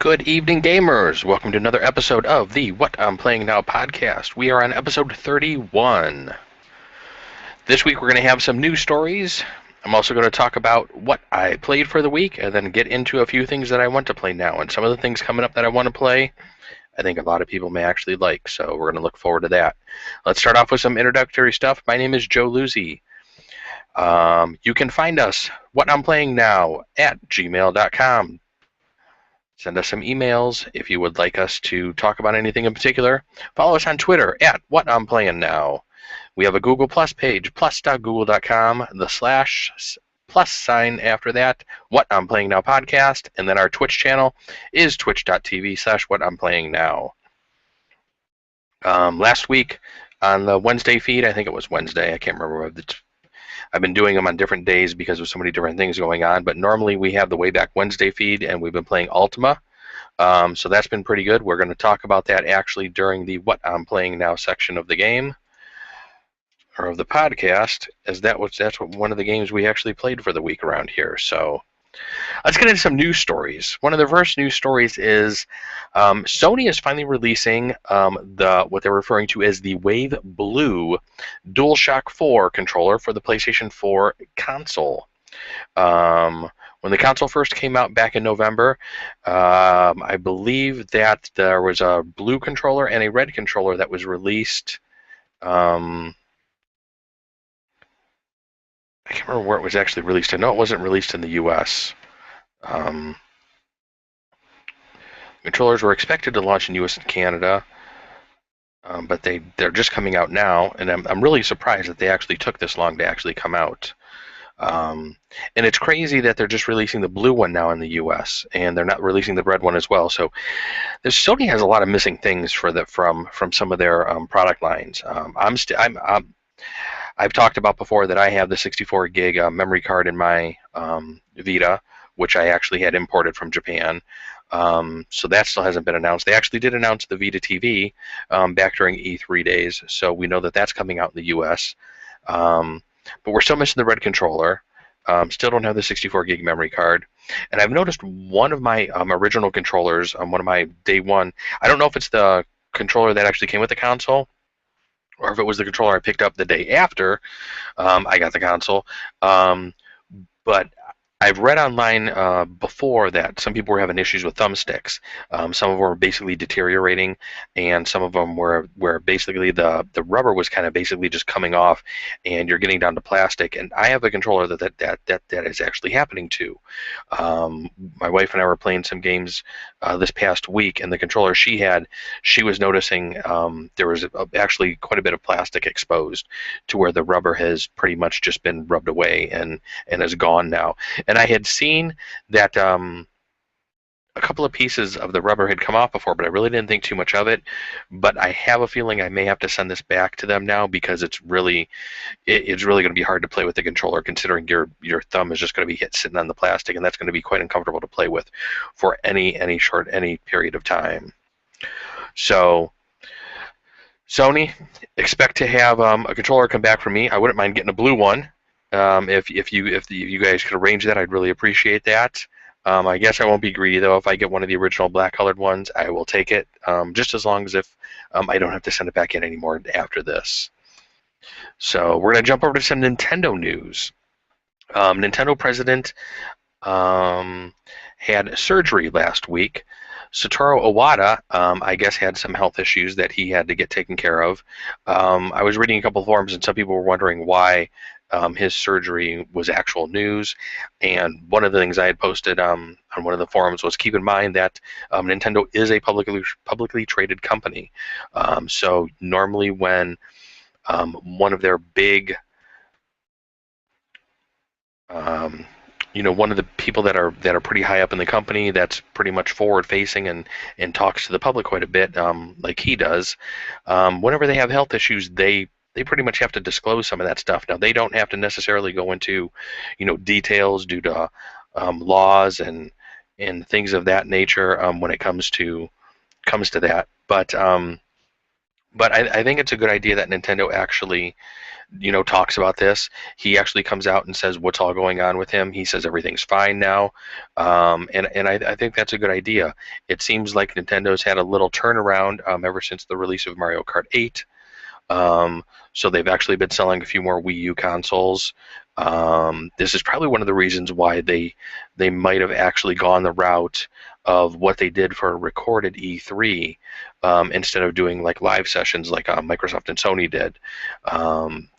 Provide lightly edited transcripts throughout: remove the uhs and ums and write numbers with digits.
Good evening, gamers. Welcome to another episode of the What I'm Playing Now podcast. We are on episode 31. This week we're going to have some news stories. I'm also going to talk about what I played for the week and then get into a few things that I want to play now. And some of the things coming up that I want to play, I think a lot of people may actually like, so we're going to look forward to that. Let's start off with some introductory stuff. My name is Joe Luzzi. You can find us, What I'm Playing Now, at gmail.com. Send us some emails if you would like us to talk about anything in particular. Follow us on Twitter at What I'm Playing Now. We have a Google Plus page, plus.google.com, the / sign after that, What I'm Playing Now podcast, and then our Twitch channel is twitch.tv/What I'm Playing Now. Last week on the Wednesday feed, I think it was Wednesday, I can't remember. I've been doing them on different days because of so many different things going on, but normally we have the Way Back Wednesday feed, and we've been playing Ultima. So that's been pretty good. We're going to talk about that actually during the What I'm Playing Now section of the game, or of the podcast, as that's one of the games we actually played for the week around here. So let's get into some news stories. One of the first news stories is Sony is finally releasing what they're referring to as the Wave Blue DualShock 4 controller for the PlayStation 4 console. When the console first came out back in November, I believe that there was a blue controller and a red controller that was released. I can't remember where it was actually released. I know it wasn't released in the U.S. Controllers were expected to launch in U.S. and Canada, but they're just coming out now, and I'm really surprised that they actually took this long to actually come out. And it's crazy that they're just releasing the blue one now in the U.S. and they're not releasing the red one as well. So Sony has a lot of missing things from some of their product lines. I've talked about before that I have the 64 gig memory card in my Vita, which I actually had imported from Japan. So that still hasn't been announced. They actually did announce the Vita TV back during E3 days, so we know that that's coming out in the U.S. But we're still missing the red controller. Still don't have the 64 gig memory card. And I've noticed one of my original controllers, one of my day one, I don't know if it's the controller that actually came with the console, or if it was the controller I picked up the day after I got the console. But I've read online before that some people were having issues with thumbsticks. Some of them were basically deteriorating, and some of them were where basically the rubber was kind of basically just coming off, and you're getting down to plastic. And I have a controller that is actually happening to. My wife and I were playing some games this past week, and the controller she was noticing there was actually quite a bit of plastic exposed to where the rubber has pretty much just been rubbed away and is gone now. And I had seen that a couple of pieces of the rubber had come off before, but I really didn't think too much of it. But I have a feeling I may have to send this back to them now because it's really going to be hard to play with the controller, considering your thumb is just going to be sitting on the plastic, and that's going to be quite uncomfortable to play with for any period of time. So Sony, expect to have a controller come back from me. I wouldn't mind getting a blue one. If you guys could arrange that, I'd really appreciate that. I guess I won't be greedy though. If I get one of the original black-colored ones, I will take it. Just as long as if I don't have to send it back in anymore after this. So we're gonna jump over to some Nintendo news. Nintendo president had surgery last week. Satoru Iwata, I guess, had some health issues that he had to get taken care of. I was reading a couple of forums, and some people were wondering why his surgery was actual news. And one of the things I had posted on one of the forums was keep in mind that Nintendo is a publicly traded company. So normally when one of their big one of the people that are pretty high up in the company, that's pretty much forward facing and talks to the public quite a bit, like he does. Whenever they have health issues, they pretty much have to disclose some of that stuff. Now they don't have to necessarily go into details due to laws and things of that nature when it comes to that. But But I think it's a good idea that Nintendo actually, talks about this. He actually comes out and says what's all going on with him. He says everything's fine now, and I think that's a good idea. It seems like Nintendo's had a little turnaround ever since the release of Mario Kart 8. Um, so they've actually been selling a few more Wii U consoles. This is probably one of the reasons why they might have actually gone the route of what they did for a recorded E3 instead of doing like live sessions like Microsoft and Sony did.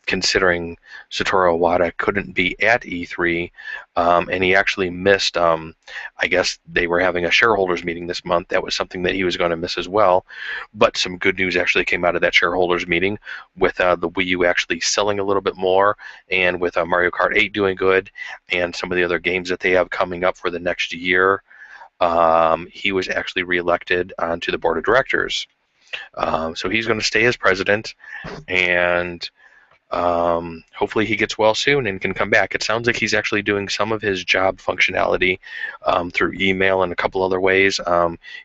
Considering Satoru Iwata couldn't be at E3, and he actually missed. I guess they were having a shareholders meeting this month. That was something that he was going to miss as well. But some good news actually came out of that shareholders meeting with the Wii U actually selling a little bit more, and with Mario Kart 8 doing good, and some of the other games that they have coming up for the next year. He was actually reelected onto the board of directors. So he's going to stay as president, and hopefully he gets well soon and can come back. It sounds like he's actually doing some of his job functionality through email and a couple other ways.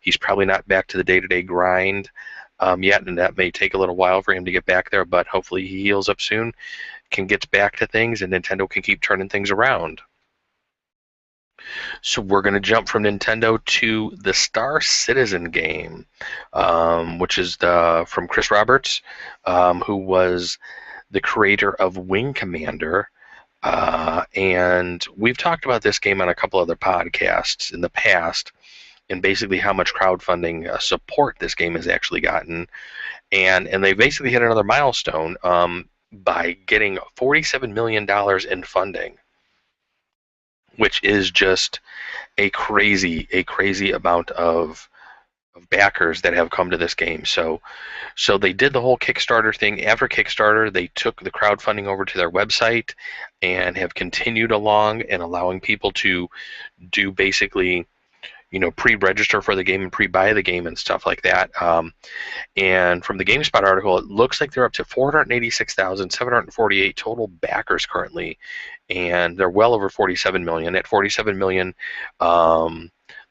He's probably not back to the day-to-day grind yet, and that may take a little while for him to get back there, but hopefully he heals up soon, can get back to things, and Nintendo can keep turning things around. So we're going to jump from Nintendo to the Star Citizen game, which is from Chris Roberts, who was the creator of Wing Commander. And we've talked about this game on a couple other podcasts in the past, and basically how much crowdfunding support this game has actually gotten. And they basically hit another milestone by getting $47 million in funding, which is just a crazy amount of backers that have come to this game. So they did the whole Kickstarter thing. After Kickstarter, they took the crowdfunding over to their website and have continued along and allowing people to do basically, pre-register for the game and pre-buy the game and stuff like that. And from the GameSpot article, it looks like they're up to 486,748 total backers currently, and they're well over 47 million. At 47 million,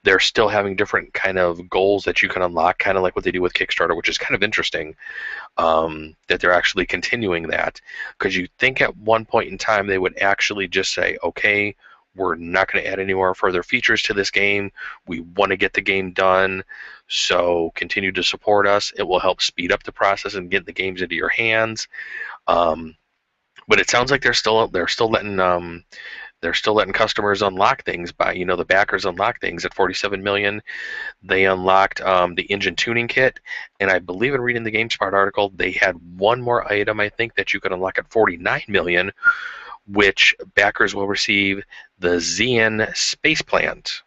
they're still having different kind of goals that you can unlock, kind of like what they do with Kickstarter, which is kind of interesting that they're actually continuing that, because you think at one point in time they would actually just say, okay, we're not going to add any more further features to this game. We want to get the game done, so continue to support us. It will help speed up the process and get the games into your hands. But it sounds like they're still letting customers unlock things by, the backers unlock things. At 47 million, they unlocked the engine tuning kit, and I believe in reading the GameSpot article, they had one more item I think that you could unlock at 49 million, which backers will receive the Xian space plant,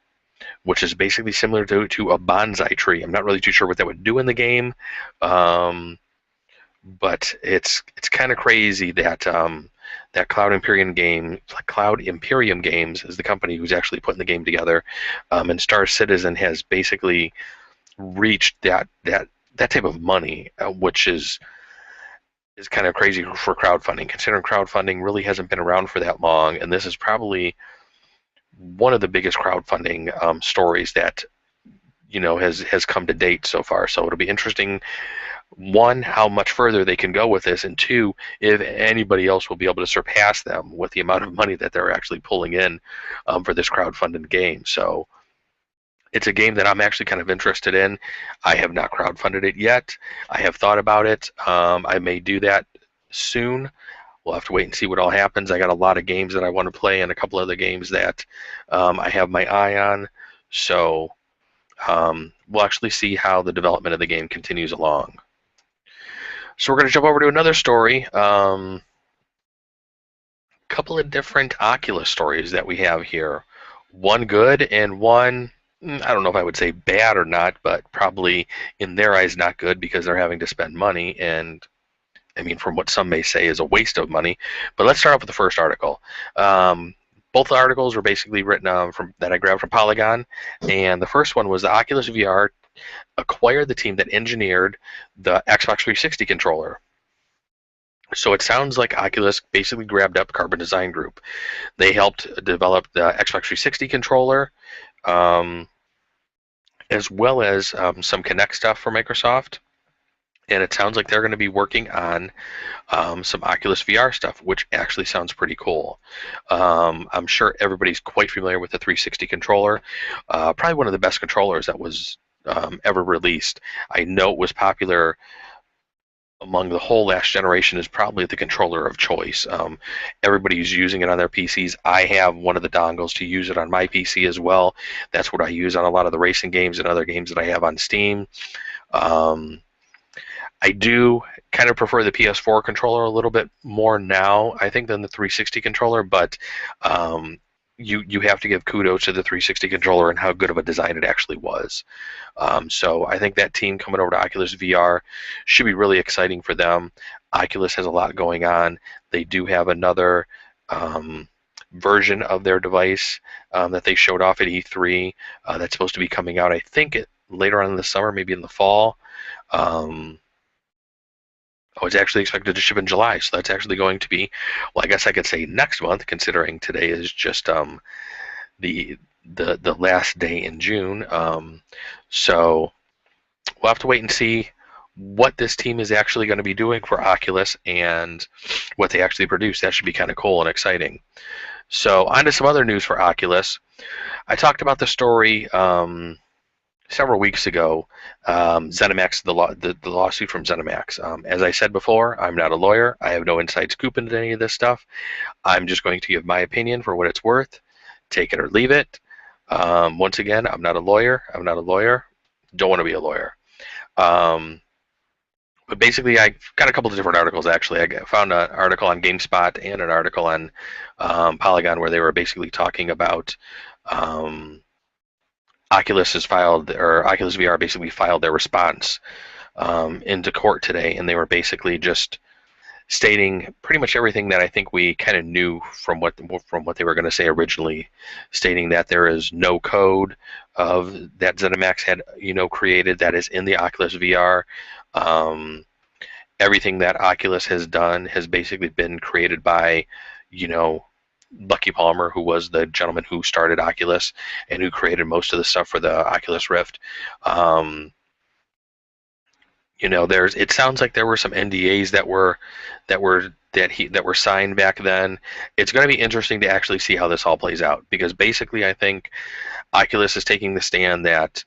which is basically similar to a bonsai tree. I'm not really too sure what that would do in the game, but it's kind of crazy that that Cloud Imperium Games is the company who's actually putting the game together, and Star Citizen has basically reached that type of money, which is kind of crazy for crowdfunding, considering crowdfunding really hasn't been around for that long, and this is probably one of the biggest crowdfunding stories that has come to date so far. So it'll be interesting, one, how much further they can go with this, and two, if anybody else will be able to surpass them with the amount of money that they're actually pulling in for this crowdfunded game. So it's a game that I'm actually kind of interested in. I have not crowdfunded it yet. I have thought about it. I may do that soon. We'll have to wait and see what all happens. I got a lot of games that I want to play and a couple other games that I have my eye on. So we'll actually see how the development of the game continues along. So we're going to jump over to another story. Couple of different Oculus stories that we have here. One good and one, I don't know if I would say bad or not, but probably in their eyes not good because they're having to spend money, and I mean, from what some may say is a waste of money. But let's start off with the first article. Both articles were basically written that I grabbed from Polygon, and the first one was the Oculus VR acquired the team that engineered the Xbox 360 controller. So it sounds like Oculus basically grabbed up Carbon Design Group. They helped develop the Xbox 360 controller, as well as some Kinect stuff for Microsoft. and it sounds like they're going to be working on some Oculus VR stuff, which actually sounds pretty cool. I'm sure everybody's quite familiar with the 360 controller. Probably one of the best controllers that was ever released. I know it was popular among the whole last generation, is probably the controller of choice. Everybody's using it on their PCs. I have one of the dongles to use it on my PC as well. That's what I use on a lot of the racing games and other games that I have on Steam. Um, I do kind of prefer the PS4 controller a little bit more now, I think, than the 360 controller, but um, you have to give kudos to the 360 controller and how good of a design it actually was. So I think that team coming over to Oculus VR should be really exciting for them. Oculus has a lot going on. They do have another version of their device that they showed off at E3 that's supposed to be coming out, I think, later on in the summer, maybe in the fall. It's actually expected to ship in July, so that's actually going to be, well, I guess I could say next month, considering today is just the last day in June. So we'll have to wait and see what this team is actually going to be doing for Oculus and what they actually produce. That should be kind of cool and exciting. So on to some other news for Oculus. I talked about the story several weeks ago, ZeniMax, the lawsuit from ZeniMax. As I said before, I'm not a lawyer. I have no inside scoop into any of this stuff. I'm just going to give my opinion for what it's worth. Take it or leave it. Once again, I'm not a lawyer. I'm not a lawyer. Don't want to be a lawyer. But basically, I got a couple of different articles, actually. I found an article on GameSpot and an article on Polygon where they were basically talking about Oculus VR basically filed their response into court today, and they were basically just stating pretty much everything that I think we kind of knew from what they were going to say originally, stating that there is no code that ZeniMax had created that is in the Oculus VR. Everything that Oculus has done has basically been created by Lucky Palmer, who was the gentleman who started Oculus and who created most of the stuff for the Oculus Rift. It sounds like there were some NDAs that were signed back then. It's going to be interesting to actually see how this all plays out, because basically I think Oculus is taking the stand that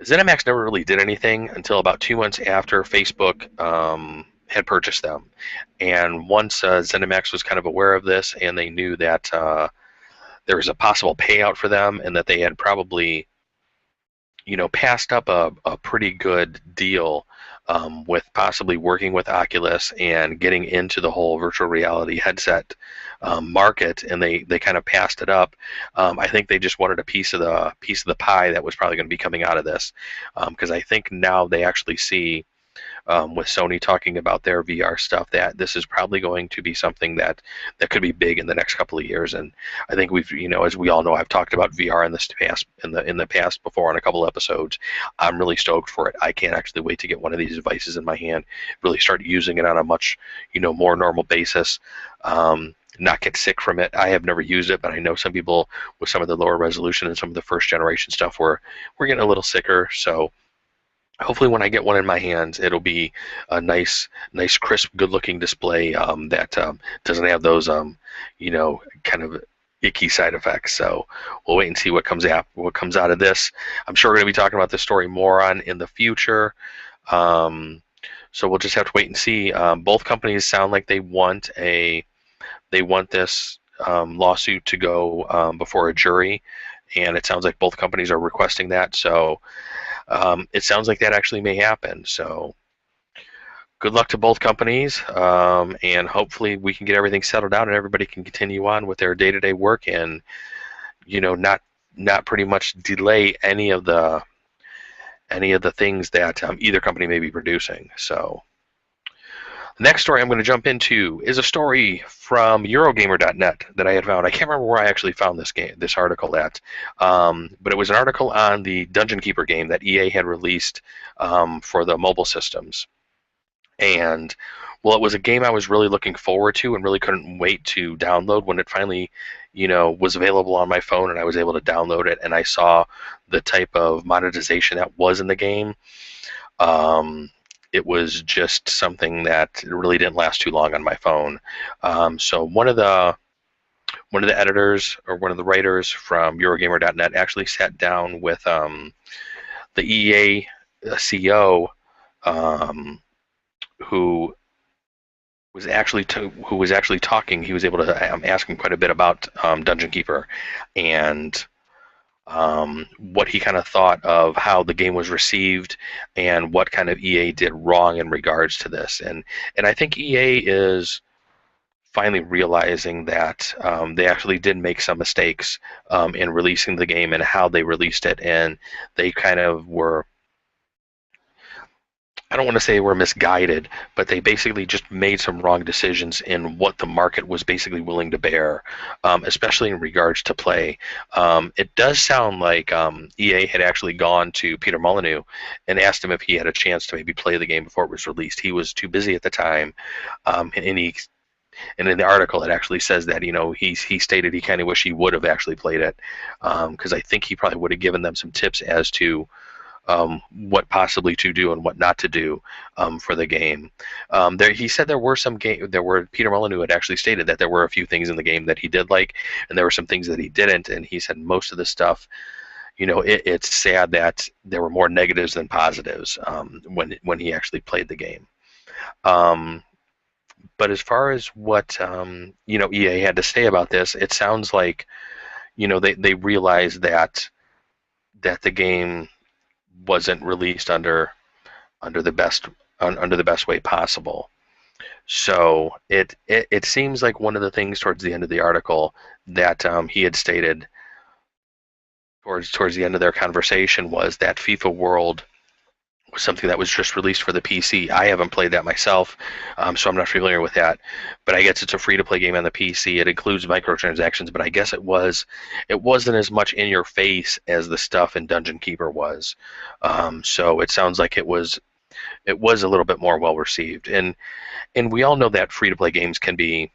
ZeniMax never really did anything until about 2 months after Facebook had purchased them. And once ZeniMax was kind of aware of this, and they knew that there was a possible payout for them, and that they had probably passed up a pretty good deal with possibly working with Oculus and getting into the whole virtual reality headset market, and they kind of passed it up. I think they just wanted a piece of the pie that was probably going to be coming out of this, because I think now they actually see, with Sony talking about their VR stuff, that this is probably going to be something that could be big in the next couple of years. And I think we've, as we all know, I've talked about VR in the past before on a couple episodes. I'm really stoked for it. I can't actually wait to get one of these devices in my hand, really start using it on a much more normal basis. Not get sick from it. I have never used it, but I know some people with some of the lower resolution and some of the first generation stuff we're getting a little sicker. So hopefully when I get one in my hands, it'll be a nice, crisp, good-looking display that doesn't have those, kind of icky side effects. So we'll wait and see what comes out of this. I'm sure we're going to be talking about this story more in the future. So we'll just have to wait and see. Both companies sound like they want this lawsuit to go before a jury, and it sounds like both companies are requesting that. So it sounds like that actually may happen. So good luck to both companies, and hopefully we can get everything settled out and everybody can continue on with their day-to-day work, and not pretty much delay any of the things that either company may be producing. So the next story I'm going to jump into is a story from Eurogamer.net that I had found. I can't remember where I actually found this article at, but it was an article on the Dungeon Keeper game that EA had released for the mobile systems. And, well, it was a game I was really looking forward to and really couldn't wait to download when it finally, was available on my phone and I was able to download it, and I saw the type of monetization that was in the game. it was just something that really didn't last too long on my phone. So one of the editors or one of the writers from Eurogamer.net actually sat down with the EA CEO, um, who who was actually talking. He was able to ask him quite a bit about Dungeon Keeper and what he kind of thought of how the game was received and what kind of EA did wrong in regards to this. And I think EA is finally realizing that they actually did make some mistakes in releasing the game and how they released it, and they kind of were, I don't want to say we're misguided, but they basically just made some wrong decisions in what the market was basically willing to bear, especially in regards to play. It does sound like EA had actually gone to Peter Molyneux and asked him if he had a chance to maybe play the game before it was released. He was too busy at the time, and in the article it actually says that he stated he kind of wish he would have actually played it, because I think he probably would have given them some tips as to what possibly to do and what not to do for the game. He said there were Peter Molyneux had actually stated that there were a few things in the game that he did like, and there were some things that he didn't. And he said most of the stuff, it's sad that there were more negatives than positives when he actually played the game. But as far as what EA had to say about this, it sounds like they realized that the game wasn't released under the best way possible. So it seems like one of the things towards the end of the article that he had stated towards the end of their conversation was that FIFA World was something that was just released for the PC. I haven't played that myself, so I'm not familiar with that. But I guess it's a free-to-play game on the PC. It includes microtransactions, but I guess it wasn't as much in your face as the stuff in Dungeon Keeper was. So it sounds like it was a little bit more well received. And we all know that free-to-play games can be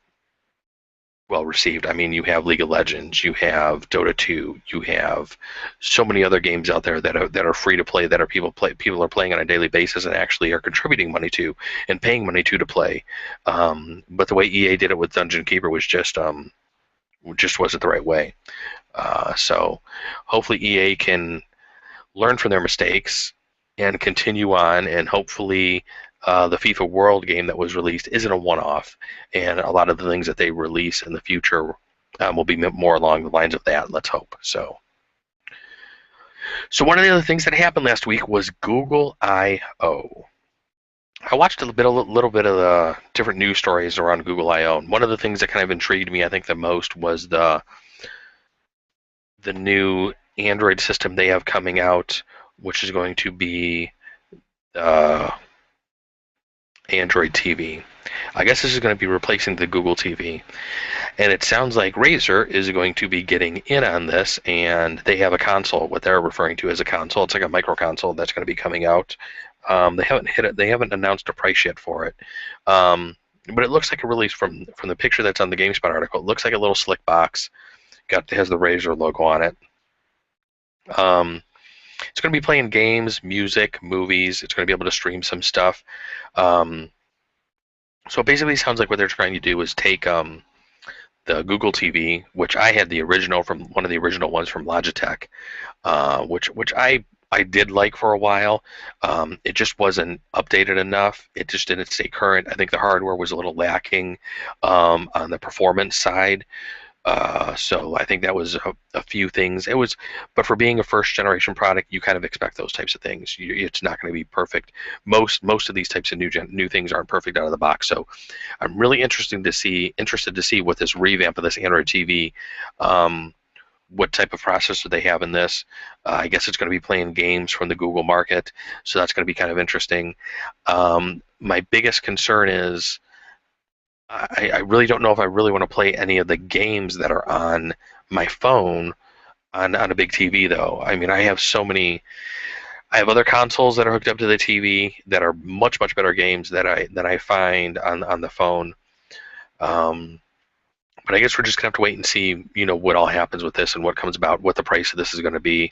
well received. I mean, you have League of Legends, you have Dota 2, you have so many other games out there that are free to play, that people are playing on a daily basis and actually are contributing money to and paying money to play. But the way EA did it with Dungeon Keeper was just wasn't the right way. So hopefully EA can learn from their mistakes and continue on, and hopefully the FIFA World game that was released isn't a one-off, and a lot of the things that they release in the future will be more along the lines of that. Let's hope. So one of the other things that happened last week was Google I/O. I watched a little bit of the different news stories around Google I/O, and one of the things that kind of intrigued me, I think, the most was the new Android system they have coming out, which is going to be Android TV. I guess this is going to be replacing the Google TV, and it sounds like Razer is going to be getting in on this, and they have a console, what they're referring to as a console. It's like a micro console that's going to be coming out. They haven't announced a price yet for it, but it looks like a release from the picture that's on the GameSpot article. It looks like a little slick box. Has the Razer logo on it. It's going to be playing games, music, movies. It's going to be able to stream some stuff. So it basically sounds like what they're trying to do is take the Google TV, which I had the original from one of the original ones from Logitech, which I did like for a while. It just wasn't updated enough. It just didn't stay current. I think the hardware was a little lacking on the performance side. So I think that was a few things. But for being a first-generation product, you kind of expect those types of things. It's not going to be perfect. Most of these types of new things aren't perfect out of the box. So I'm really interested to see with this revamp of this Android TV, what type of processor they have in this. I guess it's going to be playing games from the Google market, so that's going to be kind of interesting. My biggest concern is, I really don't know if I really want to play any of the games that are on my phone on a big TV, though. I mean, I have other consoles that are hooked up to the TV that are much better games that I find on the phone. But I guess we're just gonna have to wait and see, what all happens with this and what comes about, what the price of this is going to be.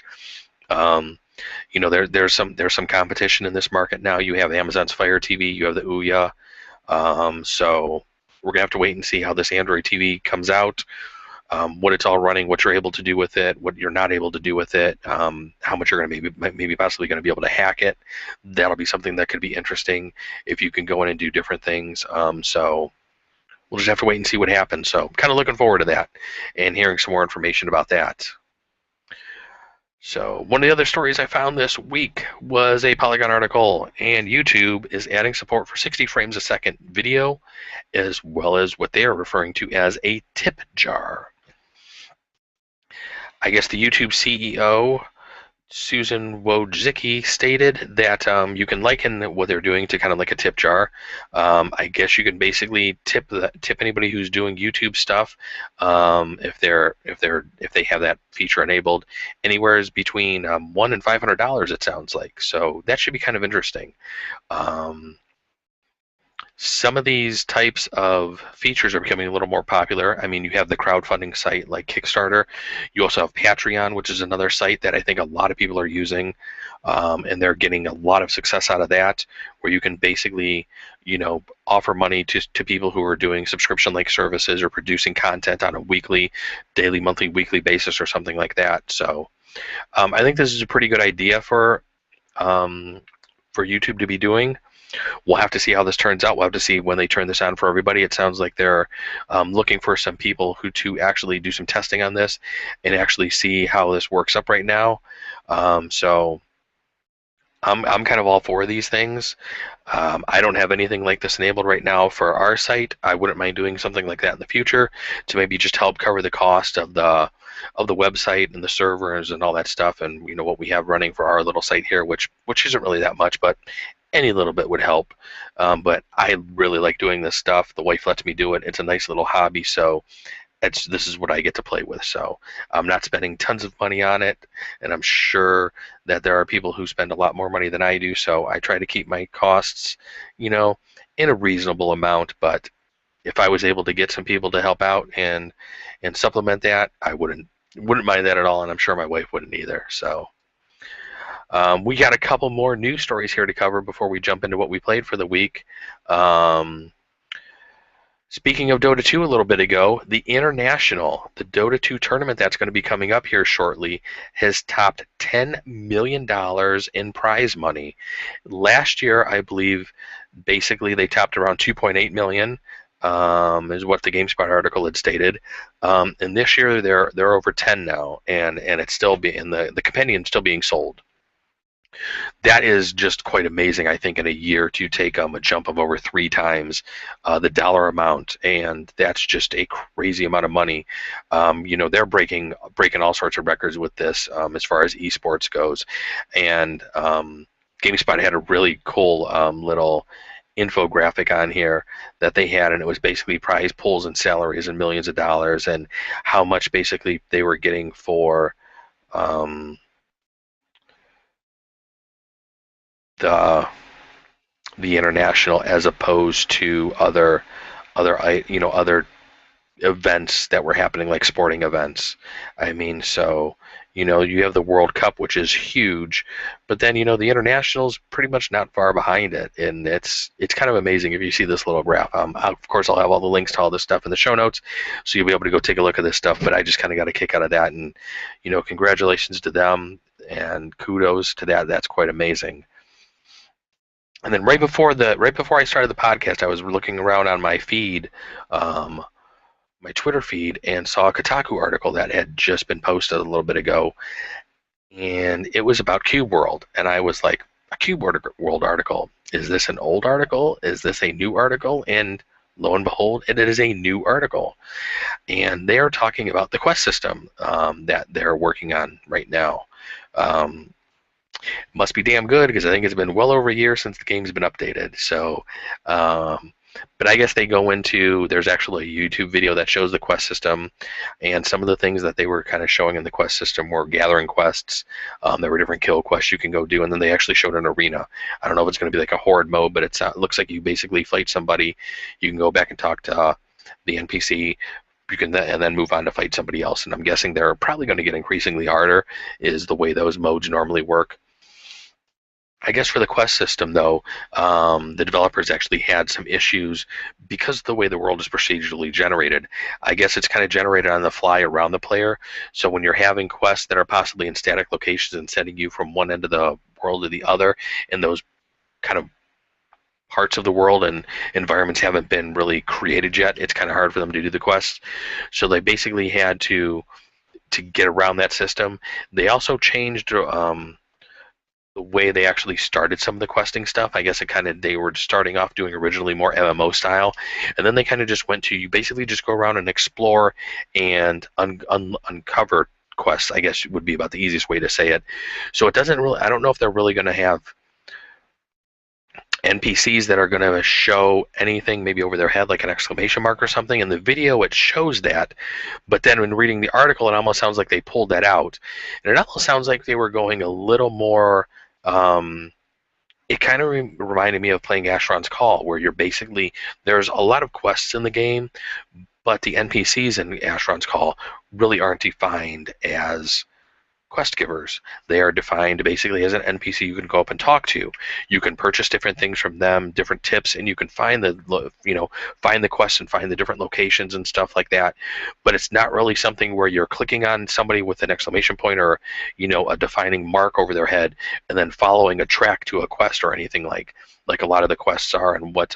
There's some competition in this market now. You have Amazon's Fire TV, you have the Ouya. So we're gonna have to wait and see how this Android TV comes out, what it's all running, what you're able to do with it, what you're not able to do with it, how much you're going to maybe possibly going to be able to hack it. That'll be something that could be interesting if you can go in and do different things. So we'll just have to wait and see what happens. So kind of looking forward to that and hearing some more information about that. So one of the other stories I found this week was a Polygon article, and YouTube is adding support for 60 frames a second video, as well as what they are referring to as a tip jar. I guess the YouTube CEO, Susan Wojcicki, stated that you can liken what they're doing to kind of like a tip jar. I guess you can basically tip anybody who's doing YouTube stuff, if they have that feature enabled, anywhere is between $100 and $500. It sounds like, so that should be kind of interesting. Some of these types of features are becoming a little more popular. I mean, you have the crowdfunding site like Kickstarter. You also have Patreon, which is another site that I think a lot of people are using, and they're getting a lot of success out of that, where you can basically, offer money to people who are doing subscription-like services or producing content on a weekly, daily, monthly, weekly basis or something like that. So I think this is a pretty good idea for YouTube to be doing. We'll have to see how this turns out. We'll have to see when they turn this on for everybody. It sounds like they're looking for some people to actually do some testing on this and actually see how this works up right now. So I'm kind of all for these things. I don't have anything like this enabled right now for our site. I wouldn't mind doing something like that in the future to maybe just help cover the cost of the website and the servers and all that stuff, and what we have running for our little site here, which isn't really that much, but any little bit would help. But I really like doing this stuff. The wife lets me do it. It's a nice little hobby, so this is what I get to play with. So I'm not spending tons of money on it, and I'm sure that there are people who spend a lot more money than I do, so I try to keep my costs, in a reasonable amount. But if I was able to get some people to help out and supplement that, I wouldn't mind that at all, and I'm sure my wife wouldn't either. So we got a couple more news stories here to cover before we jump into what we played for the week. Speaking of Dota 2 a little bit ago, the Dota 2 tournament that's going to be coming up here shortly has topped $10 million in prize money. Last year, I believe, basically they topped around $2.8 million. Is what the GameSpot article had stated, and this year they're over 10 now, and it's still being the compendium still being sold. That is just quite amazing, I think, in a year to take a jump of over 3 times the dollar amount, and that's just a crazy amount of money. They're breaking all sorts of records with this as far as esports goes, and GameSpot had a really cool little infographic on here that they had, and it was basically prize pools and salaries and millions of dollars, and how much basically they were getting for the international, as opposed to other events that were happening, like sporting events. I mean, so you have the World Cup, which is huge, but then the international's pretty much not far behind it, and it's kind of amazing if you see this little graph. Of course, I'll have all the links to all this stuff in the show notes, so you'll be able to go take a look at this stuff. But I just kind of got a kick out of that, and congratulations to them and kudos to that. That's quite amazing. And then right before I started the podcast, I was looking around on my feed, my Twitter feed, and saw a Kotaku article that had just been posted a little bit ago, and it was about Cube World, and I was like, a Cube World article? Is this an old article? Is this a new article? And lo and behold, it is a new article, and they are talking about the Quest system that they're working on right now. Must be damn good, because I think it's been well over a year since the game's been updated. So, but I guess they go into, there's actually a YouTube video that shows the Quest system, and some of the things that they were kind of showing in the Quest system were gathering quests. There were different kill quests you can go do, and then they actually showed an arena. I don't know if it's going to be like a horde mode, but it looks like you basically fight somebody. You can go back and talk to the NPC. You can and then move on to fight somebody else, and I'm guessing they're probably going to get increasingly harder, is the way those modes normally work. I guess for the quest system, though, the developers actually had some issues because of the way the world is procedurally generated. I guess it's kind of generated on the fly around the player. So when you're having quests that are possibly in static locations and sending you from one end of the world to the other, and those kind of parts of the world and environments haven't been really created yet, it's kind of hard for them to do the quests. So they basically had to get around that system. They also changed. The way they actually started some of the questing stuff. I guess they were starting off doing originally more MMO style, and then they kind of just went to, you basically just go around and explore and uncover quests, I guess would be about the easiest way to say it. So it doesn't really, I don't know if they're really going to have NPCs that are going to show anything maybe over their head, like an exclamation mark or something. In the video, it shows that, but then when reading the article, it almost sounds like they pulled that out, and it almost sounds like they were going a little more. It kind of reminded me of playing Asheron's Call, where there's a lot of quests in the game, but the NPCs in Asheron's Call really aren't defined as quest givers. They are defined basically as an NPC you can go up and talk to. You can purchase different things from them, different tips, and you can find find the quests and find the different locations and stuff like that. But it's not really something where you're clicking on somebody with an exclamation point or a defining mark over their head and then following a track to a quest or anything like a lot of the quests are, and what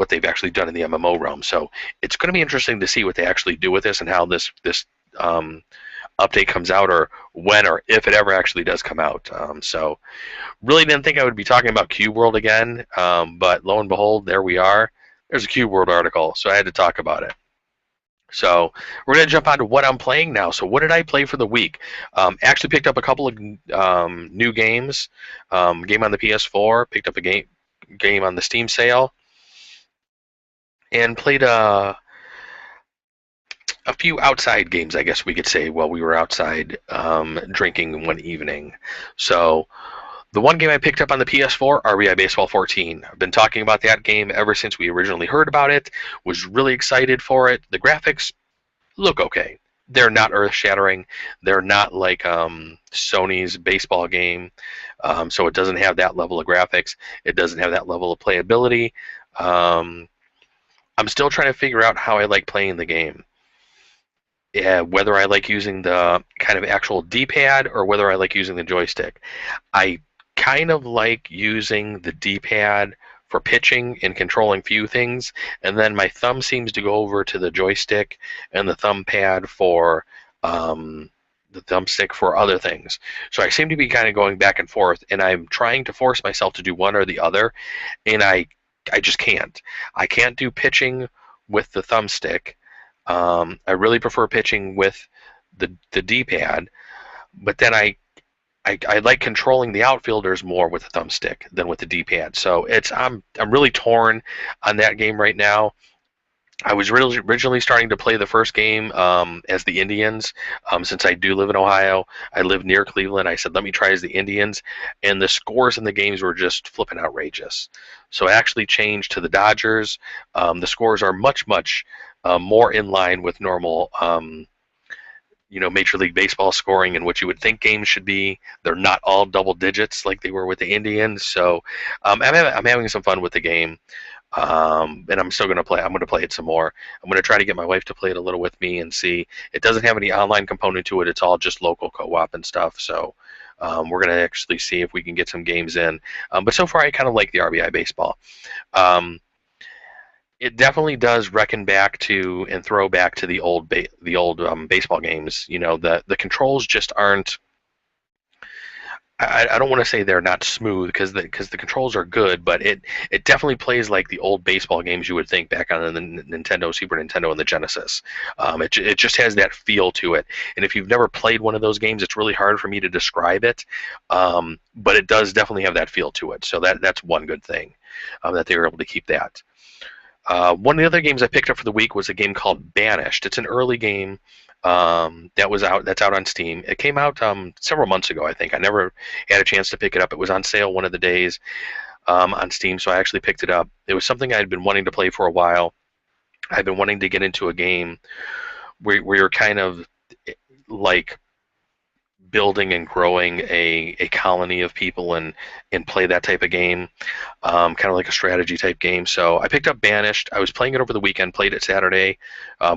they've actually done in the MMO realm. So it's going to be interesting to see what they actually do with this and how this update comes out, or when or if it ever actually does come out. So really didn't think I would be talking about Cube World again, but lo and behold, there we are. There's a Cube World article, so I had to talk about it. So we're going to jump on to what I'm playing now. So what did I play for the week? Actually picked up a couple of new games. Game on the PS4, picked up a game on the Steam sale, and played a few outside games, I guess we could say, while we were outside drinking one evening. So the one game I picked up on the PS4, RBI Baseball 14. I've been talking about that game ever since we originally heard about it. Was really excited for it. The graphics look okay. They're not earth-shattering. They're not like Sony's baseball game. So it doesn't have that level of graphics. It doesn't have that level of playability. I'm still trying to figure out how I like playing the game. Yeah, whether I like using the kind of actual D-pad or whether I like using the joystick. I kind of like using the D-pad for pitching and controlling few things, and then my thumb seems to go over to the joystick and the thumb pad for the thumbstick for other things. So I seem to be kind of going back and forth, and I'm trying to force myself to do one or the other, and I just can't. I can't do pitching with the thumbstick. I really prefer pitching with the D-pad, but then I like controlling the outfielders more with the thumbstick than with the D-pad. So I'm really torn on that game right now. I was really originally starting to play the first game as the Indians, since I do live in Ohio. I live near Cleveland. I said, let me try as the Indians, and the scores in the games were just flipping outrageous. So I actually changed to the Dodgers. The scores are much more in line with normal, Major League Baseball scoring and what you would think games should be. They're not all double digits like they were with the Indians. So I'm having some fun with the game. And I'm still going to play. I'm going to play it some more. I'm going to try to get my wife to play it a little with me and see. It doesn't have any online component to it. It's all just local co-op and stuff. So we're going to actually see if we can get some games in. But so far, I kind of like the RBI baseball. It definitely does reckon back to and throw back to the old baseball games. The controls just aren't. I don't want to say they're not smooth because the controls are good, but it definitely plays like the old baseball games you would think back on the Nintendo, Super Nintendo, and the Genesis. It just has that feel to it. And if you've never played one of those games, it's really hard for me to describe it. But it does definitely have that feel to it. So that's one good thing, that they were able to keep that. One of the other games I picked up for the week was a game called Banished. It's an early game that's out on Steam. It came out several months ago, I think. I never had a chance to pick it up. It was on sale one of the days on Steam, so I actually picked it up. It was something I had been wanting to play for a while. I've been wanting to get into a game where you're kind of like building and growing a colony of people and play that type of game, kind of like a strategy type game. So I picked up Banished. I was playing it over the weekend, played it Saturday,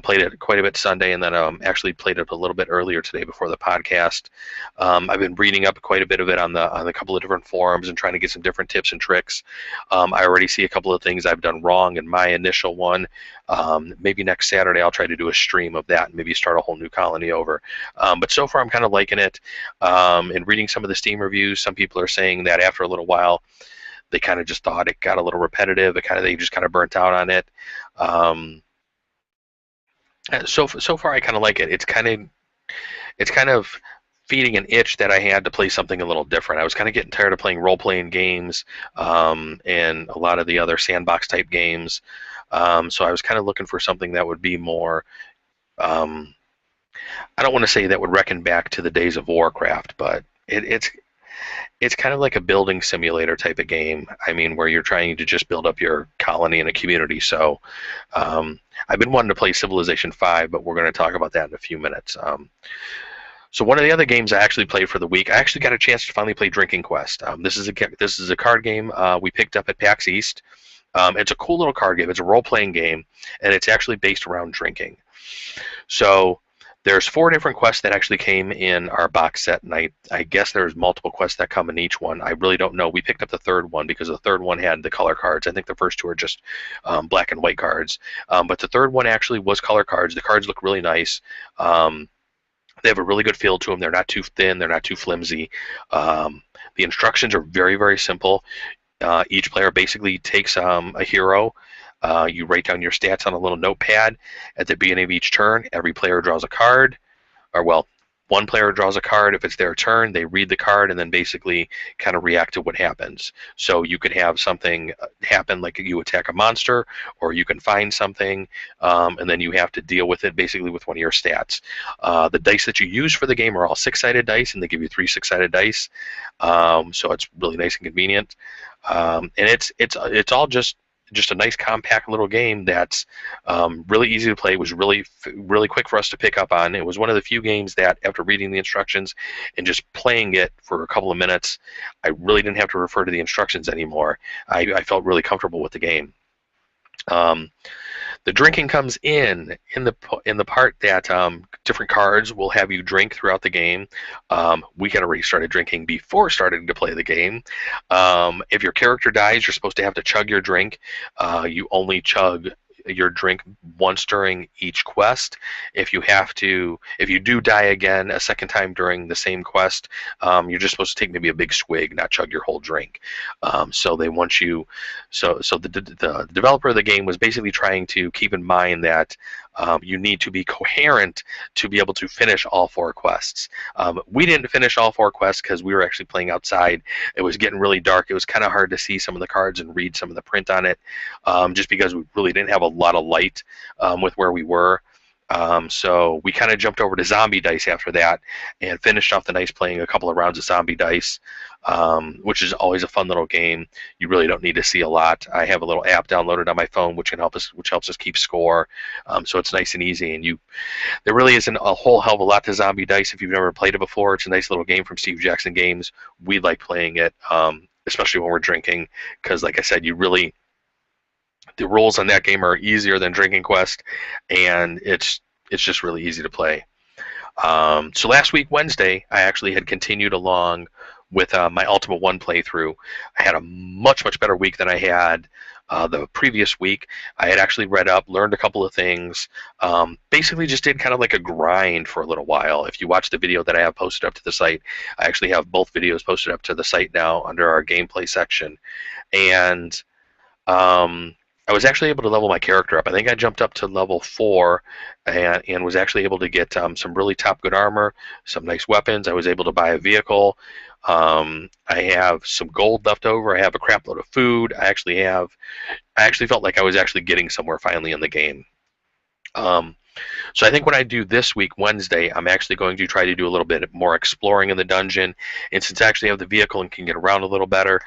played it quite a bit Sunday, and then actually played it a little bit earlier today before the podcast. I've been reading up quite a bit of it on the couple of different forums and trying to get some different tips and tricks. I already see a couple of things I've done wrong in my initial one. Maybe next Saturday I'll try to do a stream of that and maybe start a whole new colony over. But so far I'm kind of liking it. And reading some of the Steam reviews, some people are saying that after a little while they kind of just thought it got a little repetitive. They just kind of burnt out on it. So far I kind of like it. It's kind of feeding an itch that I had to play something a little different. I was kind of getting tired of playing role-playing games and a lot of the other sandbox type games. So I was kind of looking for something that would be more, I don't want to say that would reckon back to the days of Warcraft, but it's kind of like a building simulator type of game. I mean, where you're trying to just build up your colony and a community. So I've been wanting to play Civilization 5, but we're going to talk about that in a few minutes. So one of the other games I actually played for the week, I actually got a chance to finally play Drinking Quest. This is a card game we picked up at PAX East. It's a cool little card game. It's a role-playing game, and it's actually based around drinking. So there's 4 different quests that actually came in our box set, and I guess there's multiple quests that come in each one. I really don't know. We picked up the third one because the third one had the color cards. I think the first 2 are just black and white cards. But the third one actually was color cards. The cards look really nice. They have a really good feel to them. They're not too thin. They're not too flimsy. The instructions are very, very simple. Each player basically takes a hero. You write down your stats on a little notepad. At the beginning of each turn, every player draws a card. Or, well, one player draws a card. If it's their turn, they read the card and then basically kind of react to what happens. So you could have something happen like you attack a monster, or you can find something, and then you have to deal with it basically with one of your stats. The dice that you use for the game are all 6-sided dice, and they give you 3 6-sided dice. So it's really nice and convenient. And it's all just a nice compact little game that's really easy to play. It was really quick for us to pick up on. It was one of the few games that after reading the instructions and just playing it for a couple of minutes, I really didn't have to refer to the instructions anymore. I felt really comfortable with the game. The drinking comes in the part that different cards will have you drink throughout the game. We had already started drinking before starting to play the game. If your character dies, you're supposed to have to chug your drink. You only chug your drink once during each quest. If you do die again a second time during the same quest, you're just supposed to take maybe a big swig, not chug your whole drink. So they want you. So the developer of the game was basically trying to keep in mind that you need to be coherent to be able to finish all 4 quests. We didn't finish all 4 quests because we were actually playing outside. It was getting really dark. It was kind of hard to see some of the cards and read some of the print on it, just because we really didn't have a lot of light with where we were. So we kind of jumped over to Zombie Dice after that and finished off the night playing a couple of rounds of Zombie Dice, which is always a fun little game. You really don't need to see a lot. I have a little app downloaded on my phone which helps us keep score. So it's nice and easy, and there really isn't a whole hell of a lot to Zombie Dice if you've never played it before. It's a nice little game from Steve Jackson Games. We like playing it, especially when we're drinking, because like I said, the rules on that game are easier than Drinking Quest, and it's just really easy to play. So last week, Wednesday, I actually had continued along with my Ultima 1 playthrough. I had a much better week than I had the previous week. I had actually read up, learned a couple of things, basically just did kind of like a grind for a little while. If you watch the video that I have posted up to the site, I actually have both videos posted up to the site now under our gameplay section. And I was actually able to level my character up. I think I jumped up to level 4 and was actually able to get some really top good armor, some nice weapons. I was able to buy a vehicle. I have some gold left over. I have a crap load of food. I actually felt like I was actually getting somewhere finally in the game. So I think what I do this week, Wednesday, I'm actually going to try to do a little bit more exploring in the dungeon. And since I actually have the vehicle and can get around a little better,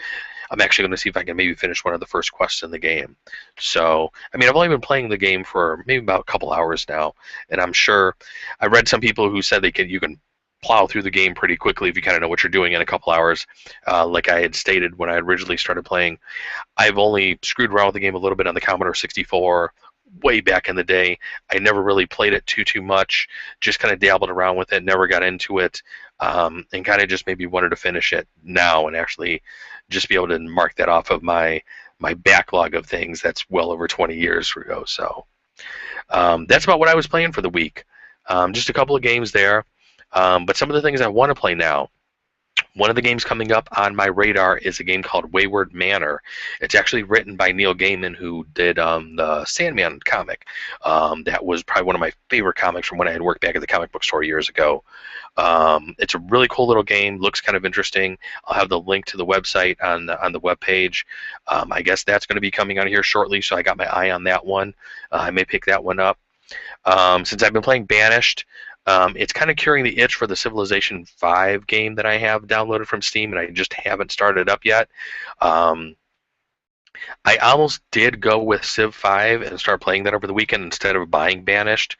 I'm actually going to see if I can maybe finish one of the first quests in the game. So, I mean, I've only been playing the game for maybe about a couple hours now, and I'm sure I read some people who said you can plow through the game pretty quickly if you kind of know what you're doing in a couple hours. Like I had stated when I originally started playing, I've only screwed around with the game a little bit on the Commodore 64 way back in the day. I never really played it too much, just kind of dabbled around with it, never got into it, and kind of just maybe wanted to finish it now and actually just be able to mark that off of my backlog of things that's well over 20 years ago. So that's about what I was playing for the week. Just a couple of games there, but some of the things I want to play now. One of the games coming up on my radar is a game called Wayward Manor. It's actually written by Neil Gaiman, who did the Sandman comic. That was probably one of my favorite comics from when I had worked back at the comic book store years ago. It's a really cool little game. Looks kind of interesting. I'll have the link to the website on the webpage. I guess that's going to be coming out here shortly, so I got my eye on that one. I may pick that one up. Since I've been playing Banished, it's kind of curing the itch for the Civilization 5 game that I have downloaded from Steam, and I just haven't started up yet. I almost did go with Civ 5 and start playing that over the weekend instead of buying Banished.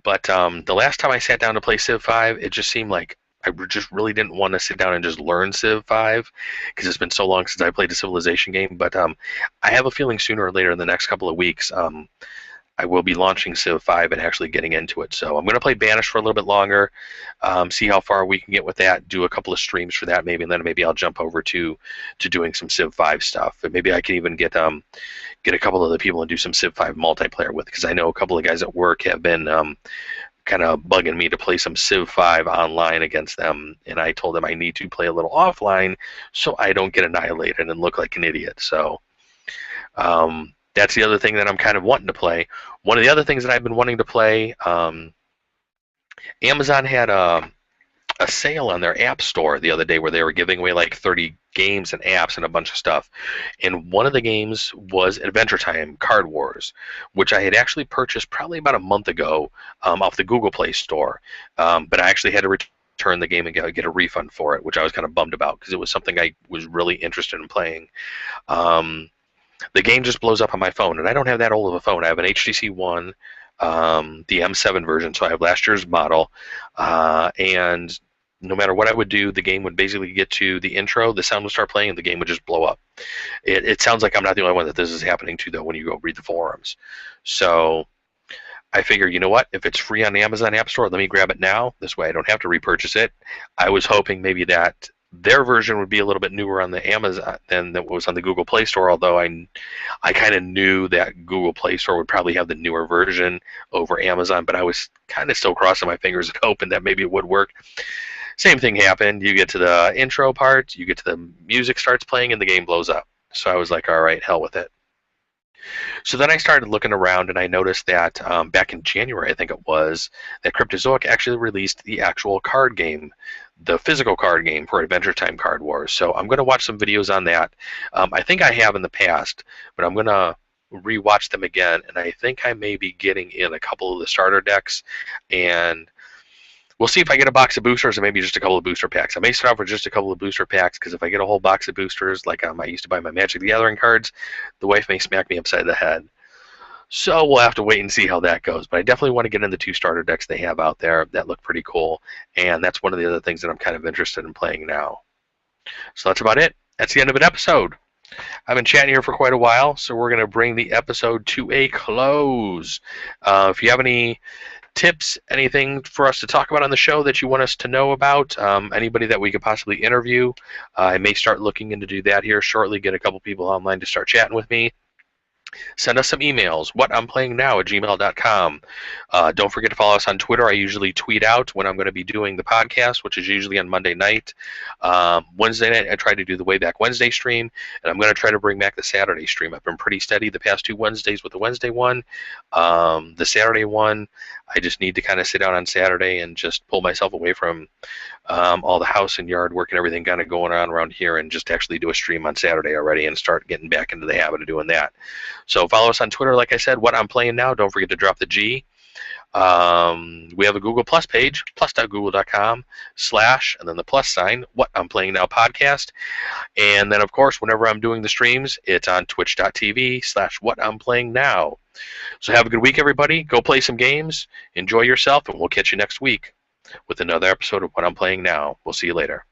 But the last time I sat down to play Civ 5, it just seemed like I just really didn't want to sit down and just learn Civ 5 because it's been so long since I played a Civilization game. But I have a feeling sooner or later in the next couple of weeks, I will be launching Civ 5 and actually getting into it. So I'm going to play Banished for a little bit longer, see how far we can get with that, do a couple of streams for that maybe, and then maybe I'll jump over to doing some Civ 5 stuff. And maybe I can even get a couple of the people and do some Civ 5 multiplayer with, because I know a couple of guys at work have been kind of bugging me to play some Civ 5 online against them, and I told them I need to play a little offline so I don't get annihilated and look like an idiot. So that's the other thing that I'm kind of wanting to play. One of the other things that I've been wanting to play, Amazon had a sale on their app store the other day where they were giving away like 30 games and apps and a bunch of stuff. And one of the games was Adventure Time Card Wars, which I had actually purchased probably about a month ago off the Google Play Store. But I actually had to return the game and get a refund for it, which I was kind of bummed about because it was something I was really interested in playing. The game just blows up on my phone, and I don't have that old of a phone. I have an HTC One, the M7 version, so I have last year's model, and no matter what I would do, the game would basically get to the intro, the sound would start playing, and the game would just blow up. It sounds like I'm not the only one that this is happening to, though, when you go read the forums. So I figure, you know what, if it's free on the Amazon App Store, let me grab it now. This way I don't have to repurchase it. I was hoping maybe that their version would be a little bit newer on the Amazon than that was on the Google Play Store, although I kind of knew that Google Play Store would probably have the newer version over Amazon, but I was kind of still crossing my fingers and hoping that maybe it would work. Same thing happened. You get to the intro part, you get to the music starts playing, and the game blows up. So I was like, all right, hell with it. So then I started looking around, and I noticed that back in January, I think it was, that Cryptozoic actually released the actual card game, the physical card game for Adventure Time Card Wars. So I'm going to watch some videos on that. I think I have in the past, but I'm going to rewatch them again, and I think I may be getting in a couple of the starter decks, and we'll see if I get a box of boosters or maybe just a couple of booster packs. I may start off with just a couple of booster packs because if I get a whole box of boosters, like I used to buy my Magic the Gathering cards, the wife may smack me upside the head. So we'll have to wait and see how that goes. But I definitely want to get in the 2 starter decks they have out there that look pretty cool. And that's one of the other things that I'm kind of interested in playing now. So that's about it. That's the end of an episode. I've been chatting here for quite a while, so we're going to bring the episode to a close. If you have any tips, anything for us to talk about on the show that you want us to know about, anybody that we could possibly interview, I may start looking into do that here shortly, get a couple people online to start chatting with me. Send us some emails, whatimplayingnow@gmail.com. Don't forget to follow us on Twitter. I usually tweet out when I'm going to be doing the podcast, which is usually on Monday night. Wednesday night, I try to do the Way Back Wednesday stream, and I'm going to try to bring back the Saturday stream. I've been pretty steady the past 2 Wednesdays with the Wednesday one. The Saturday one, I just need to kind of sit down on Saturday and just pull myself away from all the house and yard work and everything kind of going on around here and just actually do a stream on Saturday already and start getting back into the habit of doing that. So follow us on Twitter, like I said, What I'm Playing Now. Don't forget to drop the G. We have a Google Plus page, plus.google.com/ and then the plus sign, What I'm Playing Now podcast. And then, of course, whenever I'm doing the streams, it's on twitch.tv/ What I'm Playing Now. So have a good week, everybody. Go play some games. Enjoy yourself, and we'll catch you next week. with another episode of What I'm Playing Now. We'll see you later.